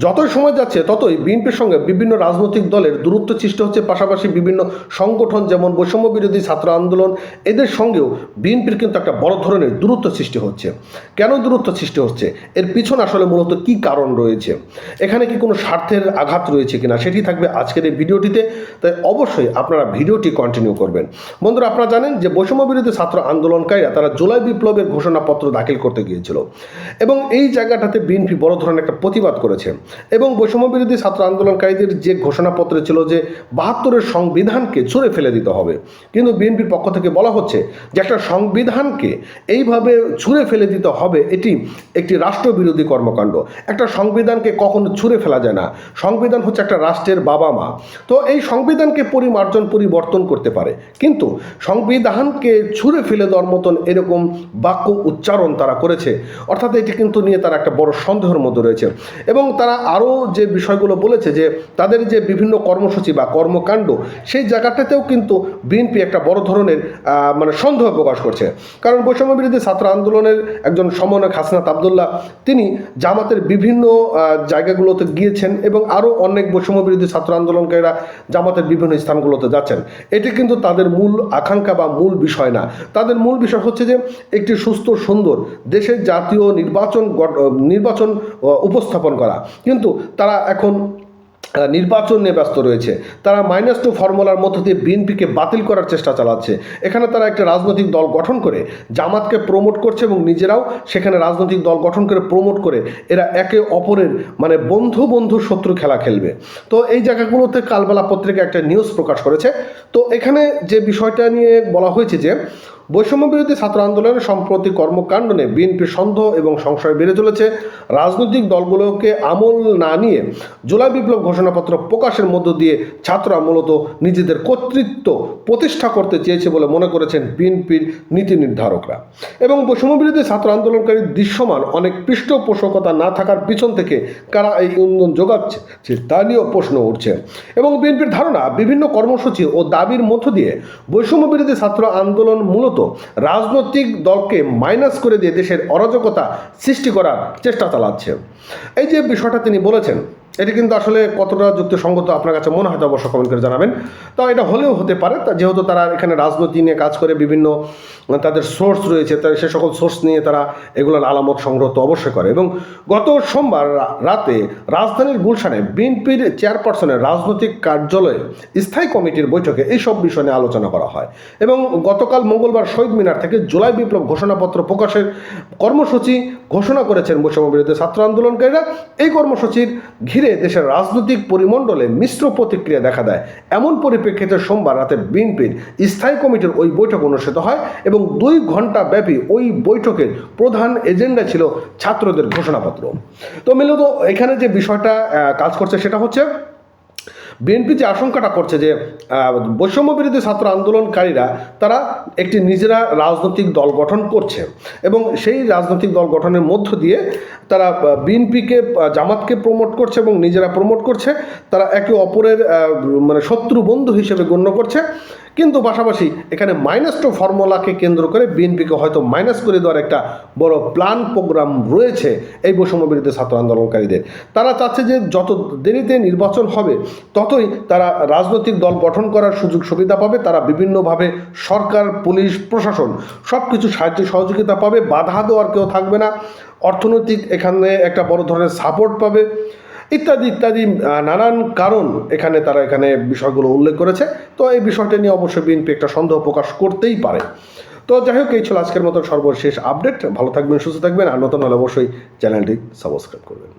যতই সময় যাচ্ছে ততই বিএনপির সঙ্গে বিভিন্ন রাজনৈতিক দলের দূরত্ব সৃষ্টি হচ্ছে, পাশাপাশি বিভিন্ন সংগঠন যেমন বৈষম্য বিরোধী ছাত্র আন্দোলন এদের সঙ্গেও বিএনপির কিন্তু একটা বড় ধরনের দূরত্ব সৃষ্টি হচ্ছে। কেন দূরত্ব সৃষ্টি হচ্ছে, এর পিছনে আসলে মূলত কী কারণ রয়েছে, এখানে কি কোনো স্বার্থের আঘাত রয়েছে কিনা, সেটি থাকবে আজকের এই ভিডিওটিতে। তাই অবশ্যই আপনারা ভিডিওটি কন্টিনিউ করবেন। বন্ধুরা, আপনারা জানেন যে বৈষম্য বিরোধী ছাত্র আন্দোলনকারীরা তারা জুলাই বিপ্লবের ঘোষণাপত্র দাখিল করতে গিয়েছিল এবং এই জায়গাটাতে বিএনপি বড় ধরনের একটা প্রতিবাদ করেছে এবং বৈষম্য বিরোধী ছাত্র আন্দোলনকারীদের যে ঘোষণাপত্রে ছিল যে ৭২-এর সংবিধানকে ছুঁড়ে ফেলে দিতে হবে, কিন্তু বিএনপির পক্ষ থেকে বলা হচ্ছে যে একটা সংবিধানকে এইভাবে ছুঁড়ে ফেলে দিতে হবে, এটি একটি রাষ্ট্রবিরোধী কর্মকাণ্ড। একটা সংবিধানকে কখনো ছুঁড়ে ফেলা যায় না। সংবিধান হচ্ছে একটা রাষ্ট্রের বাবা মা। তো এই সংবিধানকে পরিমার্জন পরিবর্তন করতে পারে, কিন্তু সংবিধানকে ছুঁড়ে ফেলে দেওয়ার মতন এরকম বাক্য উচ্চারণ তারা করেছে, অর্থাৎ এটি কিন্তু নিয়ে তারা একটা বড় সন্দেহের মধ্যে রয়েছে। এবং তারা আরও যে বিষয়গুলো বলেছে যে তাদের যে বিভিন্ন কর্মসূচি বা কর্মকাণ্ড, সেই জায়গাটাতেও কিন্তু বিএনপি একটা বড় ধরনের সন্দেহ প্রকাশ করছে। কারণ বৈষম্য বিরোধী ছাত্র আন্দোলনের একজন সমন্বয়ক হাসনাত আবদুল্লাহ, তিনি জামাতের বিভিন্ন জায়গাগুলোতে গিয়েছেন এবং আরও অনেক বৈষম্য বিরোধী ছাত্র আন্দোলনকারীরা জামাতের বিভিন্ন স্থানগুলোতে যাচ্ছেন। এটি কিন্তু তাদের মূল আকাঙ্ক্ষা বা মূল বিষয় না। তাদের মূল বিষয় হচ্ছে যে একটি সুস্থ সুন্দর দেশের জাতীয় নির্বাচন উপস্থাপন করা, কিন্তু তারা এখন নির্বাচন নিয়ে ব্যস্ত রয়েছে। তারা -2 ফর্মুলার মধ্য দিয়ে বিএনপিকে বাতিল করার চেষ্টা চালাচ্ছে। এখানে তারা একটা রাজনৈতিক দল গঠন করে জামাতকে প্রমোট করছে এবং নিজেরাও সেখানে রাজনৈতিক দল গঠন করে প্রমোট করে এরা একে অপরের বন্ধু শত্রু খেলা খেলবে। তো এই জায়গাগুলোতে কালবেলা পত্রিকা একটা নিউজ প্রকাশ করেছে। তো এখানে যে বিষয়টা নিয়ে বলা হয়েছে যে বৈষম্য বিরোধী ছাত্র আন্দোলনের সম্প্রতি কর্মকাণ্ড নিয়ে বিএনপির সন্দেহ এবং সংশয় বেড়ে চলেছে। রাজনৈতিক দলগুলোকে আমল না নিয়ে জুলাই বিপ্লব ঘোষণাপত্র প্রকাশের মধ্য দিয়ে ছাত্ররা মূলত নিজেদের কর্তৃত্ব প্রতিষ্ঠা করতে চেয়েছে বলে মনে করেছেন বিএনপির নীতি নির্ধারকরা। এবং বৈষম্য বিরোধী ছাত্র আন্দোলনকারীর দৃশ্যমান অনেক পৃষ্ঠপোষকতা না থাকার পিছন থেকে কারা এই ইন্ধন যোগাচ্ছে তা নিয়েও প্রশ্ন উঠছে। এবং বিএনপির ধারণা, বিভিন্ন কর্মসূচি ও দাবির মধ্য দিয়ে বৈষম্য বিরোধী ছাত্র আন্দোলন মূলত রাজনৈতিক দলকে মাইনাস করে দিয়ে দেশের অরাজকতা সৃষ্টি করার চেষ্টা চালাচ্ছে। এই যে বিষয়টা তিনি বলেছেন, এটি কিন্তু আসলে কতটা যুক্তিসঙ্গত আপনার কাছে মনে হয় অবশ্যই কমেন্ট করে জানাবেন। তো এটা হলেও হতে পারে, যেহেতু তারা এখানে রাজনীতি নিয়ে কাজ করে, বিভিন্ন তাদের সোর্স রয়েছে, সে সকল সোর্স নিয়ে তারা এগুলোর আলামত সংগ্রহ তো অবশ্যই করে। এবং গত সোমবার রাতে রাজধানীর গুলশানে বিএনপির চেয়ারপারসনের রাজনৈতিক কার্যালয়ে স্থায়ী কমিটির বৈঠকে এইসব বিষয় নিয়ে আলোচনা করা হয়। এবং গতকাল মঙ্গলবার শহীদ মিনার থেকে জুলাই বিপ্লব ঘোষণাপত্র প্রকাশের কর্মসূচি ঘোষণা করেছেন বৈষম্য বিরোধী ছাত্র আন্দোলনকারীরা। এই কর্মসূচির ঘিরে দেশের রাজনৈতিক পরিমণ্ডলে মিশ্র প্রতিক্রিয়া দেখা দেয়। এমন পরিপ্রেক্ষিতে সোমবার রাতে বিএনপির স্থায়ী কমিটির ওই বৈঠক অনুষ্ঠিত হয় এবং 2 ঘন্টা ব্যাপী ওই বৈঠকের প্রধান এজেন্ডা ছিল ছাত্রদের ঘোষণাপত্র। তো মূলত এখানে যে বিষয়টা কাজ করছে সেটা হচ্ছে বিএনপি যে আশঙ্কাটা করছে যে বৈষম্য বিরোধী ছাত্র আন্দোলনকারীরা তারা একটি নিজেরা রাজনৈতিক দল গঠন করছে এবং সেই রাজনৈতিক দল গঠনের মধ্য দিয়ে তারা বিএনপিকে জামাতকে প্রমোট করছে এবং নিজেরা প্রমোট করছে। তারা একে অপরের শত্রু বন্ধু হিসেবে গণ্য করছে। কিন্তু পাশাপাশি এখানে -2 ফর্মুলাকে কেন্দ্র করে বিএনপিকে হয়তো মাইনাস করে দেওয়ার একটা বড় প্ল্যান প্রোগ্রাম রয়েছে এই বৈষম্য বিরোধী ছাত্র আন্দোলনকারীদের। তারা চাচ্ছে যে যত দেরিতে নির্বাচন হবে ততই তারা রাজনৈতিক দল গঠন করার সুযোগ সুবিধা পাবে। তারা বিভিন্নভাবে সরকার, পুলিশ, প্রশাসন সব কিছু সাহায্য সহযোগিতা পাবে, বাধা দেওয়ার কেউ থাকবে না, অর্থনৈতিক এখানে একটা বড় ধরনের সাপোর্ট পাবে, ইত্যাদি ইত্যাদি নানান কারণ তারা এখানে বিষয়গুলো উল্লেখ করেছে। তো এই বিষয়টা নিয়ে অবশ্যই বিএনপি একটা সন্দেহ প্রকাশ করতেই পারে। তো যাই হোক, এই ছিল আজকের মতো সর্বশেষ আপডেট। ভালো থাকবেন, সুস্থ থাকবেন, আর নতুন হলে অবশ্যই চ্যানেলটি সাবস্ক্রাইব করবেন।